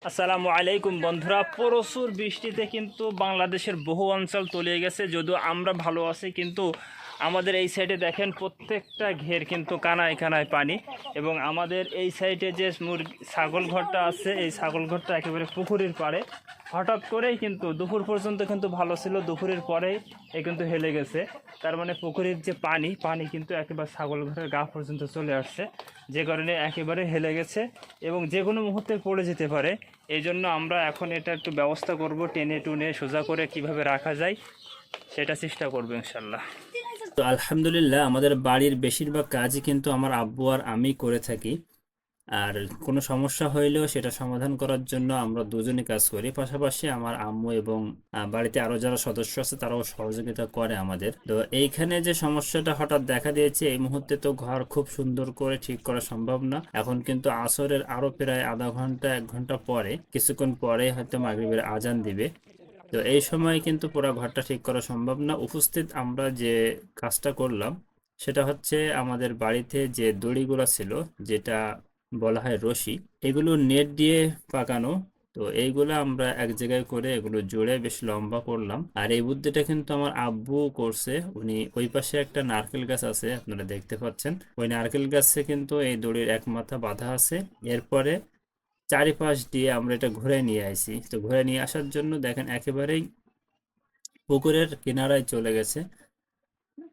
আসসালামু আলাইকুম বন্ধুরা, প্রচুর বৃষ্টিতে কিন্তু বাংলাদেশের বহু অঞ্চল তলিয়ে গেছে। যদিও আমরা ভালো আছি, কিন্তু আমাদের এই সাইডে দেখেন প্রত্যেকটা ঘের কিন্তু কানায় কানায় পানি। এবং আমাদের এই সাইডে যে ছাগল ঘরটা আছে, এই ছাগল ঘরটা একেবারে পুকুরের পাড়ে। হঠাৎ করেই কিন্তু দুপুর পর্যন্ত কিন্তু ভালো ছিল, দুপুরের পরেই কিন্তু হেলে গেছে। তার মানে পুকুরের যে পানি কিন্তু একেবারে ছাগল ঘরের গা পর্যন্ত চলে আসছে, যে কারণে একেবারে হেলে গেছে এবং যে কোনো মুহূর্তে পড়ে যেতে পারে। এই জন্য আমরা এখন এটা একটু ব্যবস্থা করব, টেনে টুনে সোজা করে কিভাবে রাখা যায় সেটা চেষ্টা করবো ইনশাল্লাহ। তো আলহামদুলিল্লাহ, আমাদের বাড়ির বেশিরভাগ কাজই কিন্তু আমার আব্বু আর আমি করে থাকি। আর কোনো সমস্যা হইলেও সেটা সমাধান করার জন্য আমরা দুজনে কাজ করি। পাশাপাশি আমার আম্মু এবং বাড়িতে আরো যারা সদস্য আছে তারাও সহযোগিতা করে আমাদের। তো এইখানে যে সমস্যাটা হঠাৎ দেখা দিয়েছে, এই মুহূর্তে তো ঘর খুব সুন্দর করে ঠিক করা সম্ভব না। এখন কিন্তু আসরের আরো প্রায় আধা ঘন্টা 1 ঘন্টা পরে, কিছুক্ষণ পরে হয়তো মাগরিবের আজান দিবে। তো এই সময় কিন্তু পুরো ঘরটা ঠিক করা সম্ভব না। উপস্থিত আমরা যে কাজটা করলাম সেটা হচ্ছে, আমাদের বাড়িতে যে দড়িগুলো ছিল, যেটা বলা হয় রশি, এগুলো নেট দিয়ে পাকানো। তো এইগুলো আমরা এক জায়গায় করে এগুলো জোড়ে বেশ লম্বা করলাম। আর এই বুদ্ধিটা কিন্তু আমার আব্বু করছে। উনি ওই পাশে একটা নারকেল গাছ আছে, আপনারা দেখতে পাচ্ছেন, ওই নারকেল গাছে কিন্তু এই দড়ির এক মাথা বাঁধা আছে। এরপরে চারিপাশ দিয়ে আমরা এটা ঘুরে নিয়ে আসি। তো ঘুরে নিয়ে আসার জন্য দেখেন একেবারেই পুকুরের কিনারায় চলে গেছে।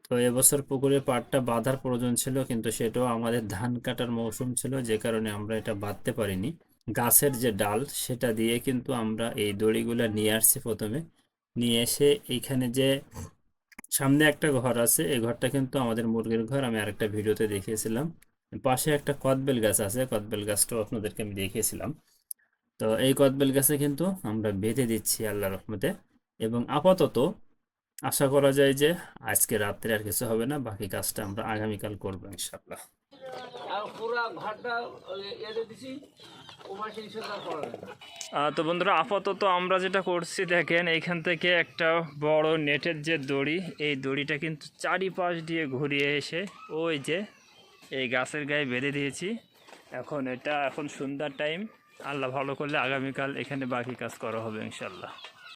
তো এবছর পুকুরের পাড়টা বাঁধার প্রয়োজন ছিল, কিন্তু সেটাও আমাদের ধান কাটার মৌসুম ছিল, যে কারণে আমরা এটা বাঁধতে পারিনি। গাছের যে ডাল সেটা দিয়ে কিন্তু আমরা এই দড়িগুলা নিয়ে আসছি। প্রথমে নিয়ে এসে এইখানে যে সামনে একটা ঘর আছে, এই ঘরটা কিন্তু আমাদের মুরগির ঘর, আমি আরেকটা ভিডিওতে দেখিয়েছিলাম। পাশে একটা কদবেল গাছ আছে, কদবেল গাছটাও আপনাদেরকে আমি দেখিয়েছিলাম। তো এই কদবেল গাছে কিন্তু আমরা বেঁধে দিচ্ছি আল্লাহর রহমতে। এবং আপাতত আশা করা যায় যে আজকে রাত্রে আর কিছু হবে না, বাকি কাজটা আমরা আগামীকাল করবো ইনশাল্লাহ। তো বন্ধুরা, আপাতত আমরা যেটা করছি দেখেন, এইখান থেকে একটা বড় নেটের যে দড়ি, এই দড়িটা কিন্তু চারিপাশ দিয়ে ঘুরিয়ে এসে ওই যে এই গাছের গায়ে বেঁধে দিয়েছি। এখন সন্ধ্যার টাইম, আল্লাহ ভালো করলে আগামীকাল এখানে বাকি কাজ করা হবে ইনশাল্লাহ।